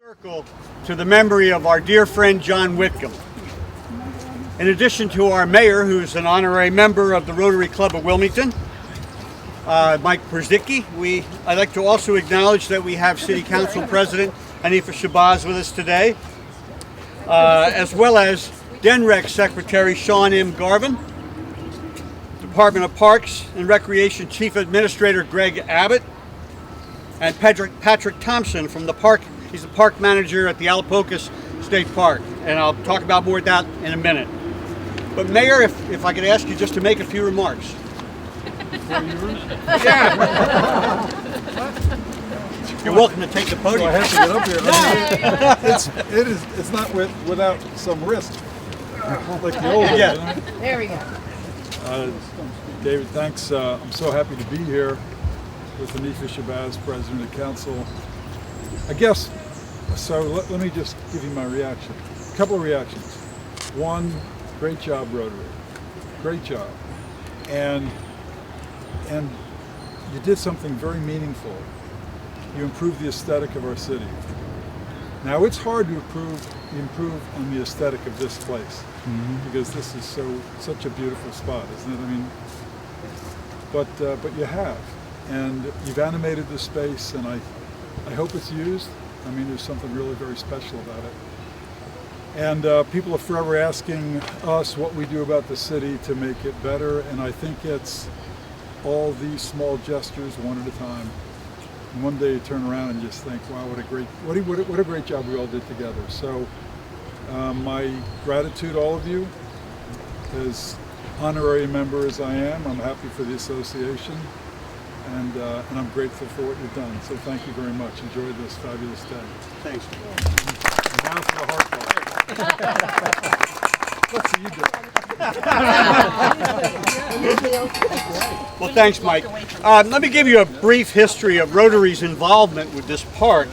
Circle to the memory of our dear friend John Whitcomb. In addition to our mayor, who's an honorary member of the Rotary Club of Wilmington, Mike Perzicki, I'd like to also acknowledge that we have City Council President Hanifa Shabazz with us today, as well as DENREC Secretary Shawn M. Garvin, Department of Parks and Recreation Chief Administrator Greg Abbott, and Patrick Thompson from the park. He's the park manager at the Alapocas State Park, and I'll talk about more of that in a minute. But Mayor, if I could ask you just to make a few remarks. Yeah. You're welcome to take the podium. Well, I have to get up here. It's not without some risk, like the old days. Yeah. There we go. David, thanks. I'm so happy to be here with Hanifa Shabazz, President of Council. I guess, so let me just give you my reaction. A couple of reactions. One, great job, Rotary. Great job. And you did something very meaningful. You improved the aesthetic of our city. Now it's hard to improve on the aesthetic of this place, because this is such a beautiful spot, isn't it? I mean, but you have, and you've animated the space, and I hope it's used. I mean, there's something really very special about it. And people are forever asking us what we do about the city to make it better, and I think it's all these small gestures one at a time. And one day you turn around and just think, wow, what a great job we all did together. So my gratitude to all of you. As honorary member as I am, I'm happy for the association. And I'm grateful for what you've done. So thank you very much. Enjoy this fabulous day. Thanks. And now for the heart part. Let's see you do it. Well, thanks, Mike. Let me give you a brief history of Rotary's involvement with this park.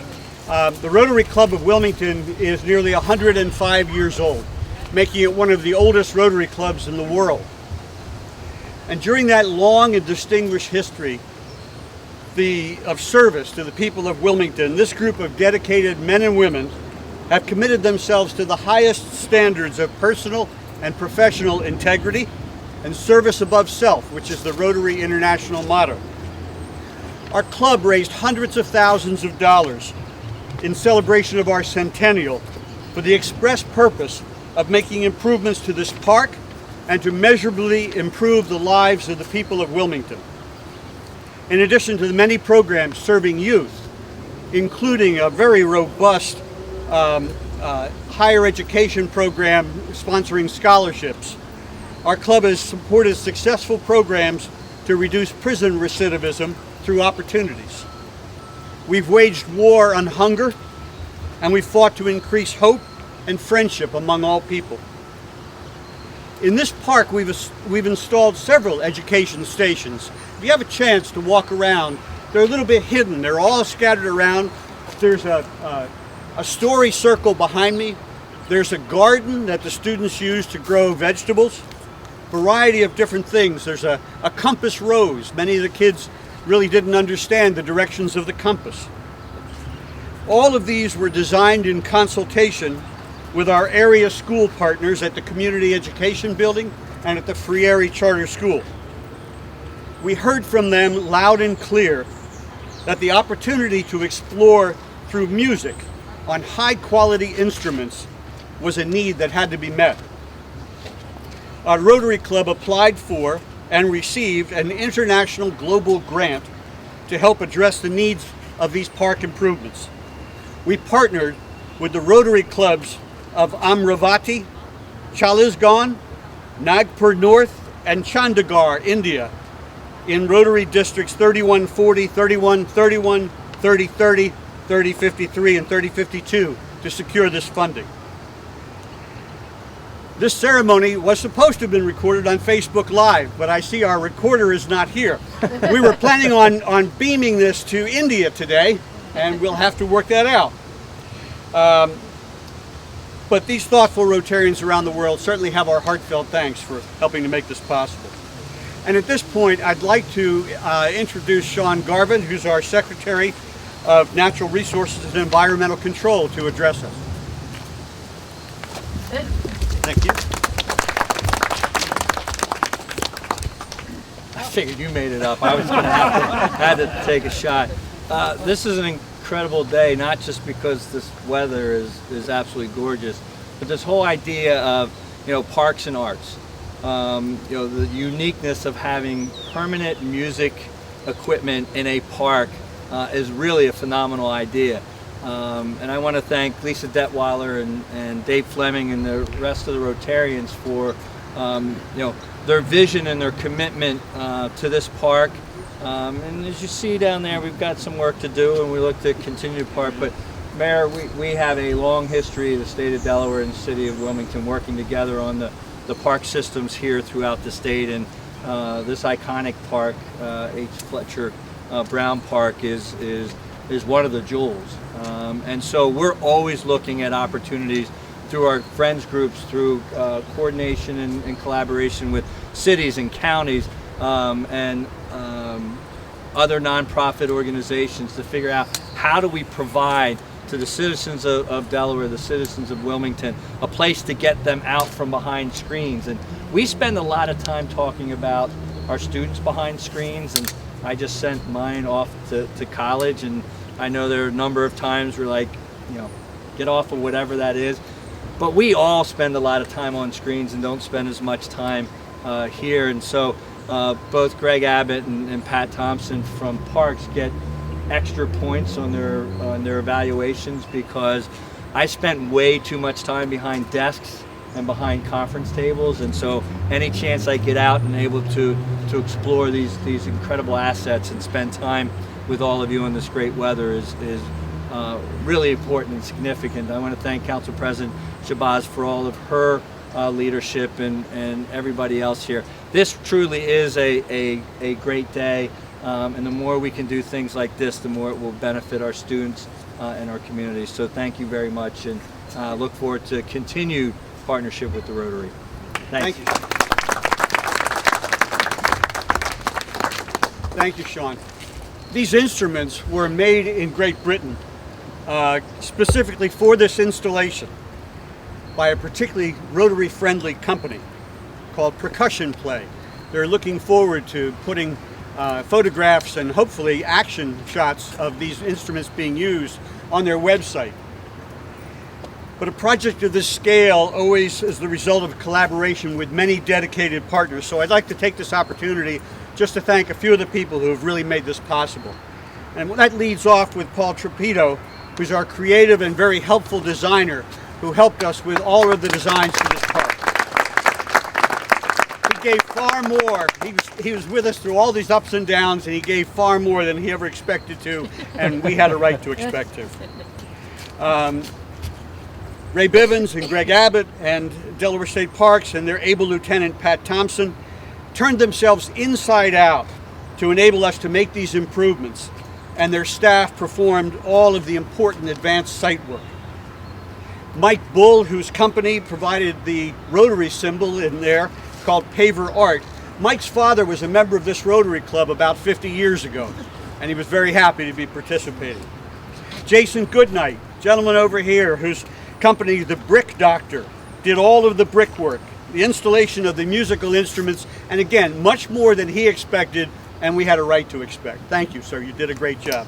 The Rotary Club of Wilmington is nearly 105 years old, making it one of the oldest Rotary clubs in the world. And during that long and distinguished history of service to the people of Wilmington, this group of dedicated men and women have committed themselves to the highest standards of personal and professional integrity and service above self, which is the Rotary International motto. Our club raised hundreds of thousands of dollars in celebration of our centennial for the express purpose of making improvements to this park and to measurably improve the lives of the people of Wilmington. In addition to the many programs serving youth, including a very robust higher education program sponsoring scholarships, our club has supported successful programs to reduce prison recidivism through opportunities. We've waged war on hunger, and we've fought to increase hope and friendship among all people. In this park, we've installed several education stations. If you have a chance to walk around, they're a little bit hidden. They're all scattered around. There's a story circle behind me. There's a garden that the students use to grow vegetables. Variety of different things. There's a compass rose. Many of the kids really didn't understand the directions of the compass. All of these were designed in consultation with our area school partners at the Community Education Building and at the Frieri Charter School. We heard from them loud and clear that the opportunity to explore through music on high-quality instruments was a need that had to be met. Our Rotary Club applied for and received an international global grant to help address the needs of these park improvements. We partnered with the Rotary Clubs of Amravati, Chalisgaon, Nagpur North, and Chandigarh, India, in Rotary Districts 3140, 3131, 3030, 3053, and 3052 to secure this funding. This ceremony was supposed to have been recorded on Facebook Live, but I see our recorder is not here. We were planning on beaming this to India today, and we'll have to work that out. But these thoughtful Rotarians around the world certainly have our heartfelt thanks for helping to make this possible. And at this point, I'd like to introduce Shawn Garvin, who's our Secretary of Natural Resources and Environmental Control to address us. Thank you. I figured you made it up. I was going to had to take a shot. This is an incredible day, not just because this weather is absolutely gorgeous, but this whole idea of, you know, parks and arts. You know, the uniqueness of having permanent music equipment in a park is really a phenomenal idea. And I want to thank Lisa Detweiler and Dave Fleming and the rest of the Rotarians for you know, their vision and their commitment to this park. And as you see down there, we've got some work to do, and we look to continue the park. But Mayor, we have a long history of the state of Delaware and the city of Wilmington working together on the park systems here throughout the state, and this iconic park, H. Fletcher Brown Park, is one of the jewels. And so we're always looking at opportunities through our friends groups, through coordination and collaboration with cities and counties and other nonprofit organizations to figure out how do we provide to the citizens of Delaware, the citizens of Wilmington, a place to get them out from behind screens. And we spend a lot of time talking about our students behind screens, and I just sent mine off to college, and I know there are a number of times we're like, you know, get off of whatever that is. But we all spend a lot of time on screens and don't spend as much time here. And so both Greg Abbott and Pat Thompson from Parks get extra points on their evaluations, because I spent way too much time behind desks and behind conference tables, and so any chance I get out and able to explore these incredible assets and spend time with all of you in this great weather is really important and significant. I want to thank Council President Shabazz for all of her leadership and everybody else here. This truly is a great day. And the more we can do things like this, the more it will benefit our students and our communities. So thank you very much, and look forward to continued partnership with the Rotary. Thanks. Thank you. Thank you, Shawn. These instruments were made in Great Britain specifically for this installation by a particularly Rotary-friendly company called Percussion Play. They're looking forward to putting photographs and hopefully action shots of these instruments being used on their website. But a project of this scale always is the result of a collaboration with many dedicated partners. So I'd like to take this opportunity just to thank a few of the people who have really made this possible. And that leads off with Paul Trapito, who's our creative and very helpful designer, who helped us with all of the designs for this park. He gave far more. He was with us through all these ups and downs, and he gave far more than he ever expected to, and we had a right to expect to. Ray Bivens and Greg Abbott and Delaware State Parks and their able lieutenant Pat Thompson turned themselves inside out to enable us to make these improvements, and their staff performed all of the important advanced site work. Mike Bull, whose company provided the Rotary symbol in there called Paver Art. Mike's father was a member of this Rotary Club about 50 years ago, and he was very happy to be participating. Jason Goodnight, gentleman over here, whose company, The Brick Doctor, did all of the brickwork, the installation of the musical instruments, and again, much more than he expected, and we had a right to expect. Thank you, sir. You did a great job.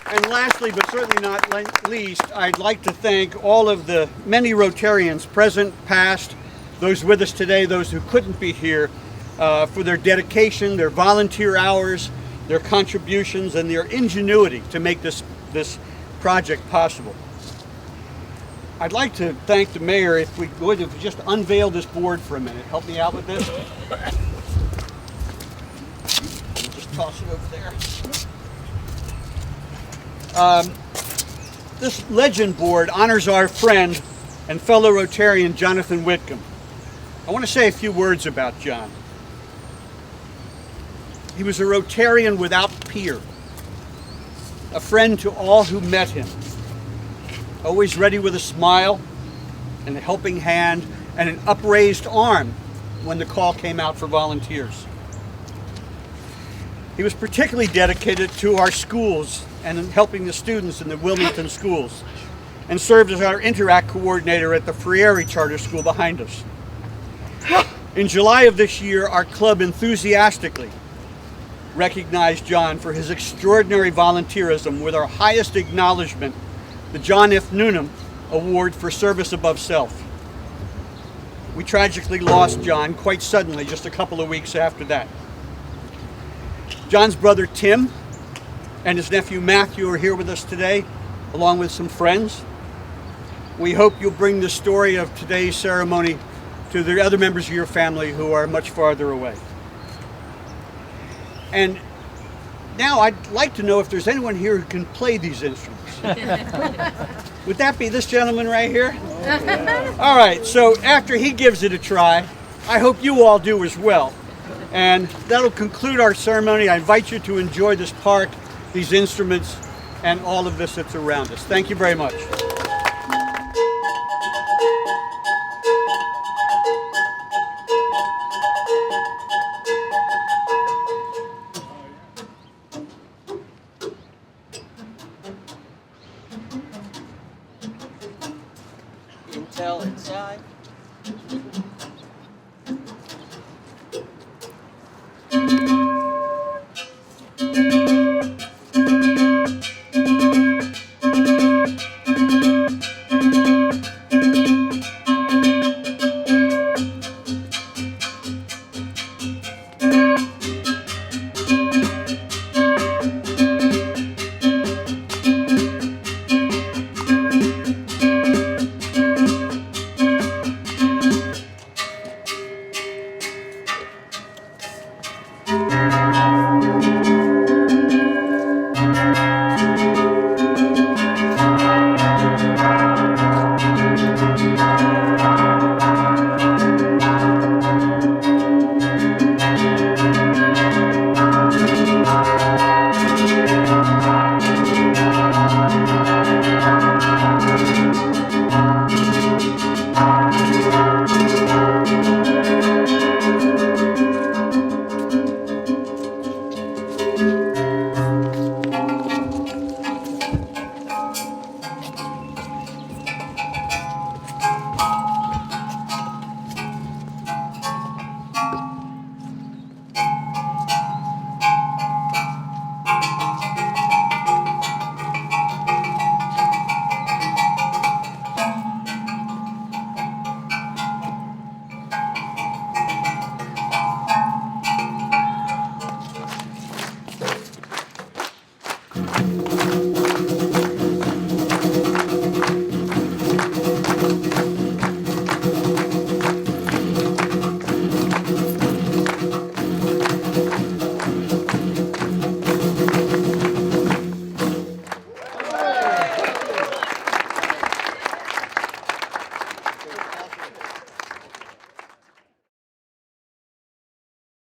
And lastly, but certainly not least, I'd like to thank all of the many Rotarians, present, past, those with us today, those who couldn't be here, for their dedication, their volunteer hours, their contributions, and their ingenuity to make this project possible. I'd like to thank the mayor, if we would, if we just unveil this board for a minute. Help me out with this. Just toss it over there. This legend board honors our friend and fellow Rotarian Jonathan Whitcomb. I want to say a few words about John. He was a Rotarian without peer, a friend to all who met him, always ready with a smile and a helping hand and an upraised arm when the call came out for volunteers. He was particularly dedicated to our schools and in helping the students in the Wilmington schools, and served as our Interact coordinator at the Frieri Charter School behind us. In July of this year, our club enthusiastically recognized John for his extraordinary volunteerism with our highest acknowledgement, the John F. Noonan Award for Service Above Self. We tragically lost John quite suddenly just a couple of weeks after that. John's brother Tim and his nephew Matthew are here with us today, along with some friends. We hope you'll bring the story of today's ceremony to the other members of your family who are much farther away. And now I'd like to know if there's anyone here who can play these instruments. Would that be this gentleman right here? All right, so after he gives it a try, I hope you all do as well. And that'll conclude our ceremony. I invite you to enjoy this park, these instruments, and all of this that's around us. Thank you very much.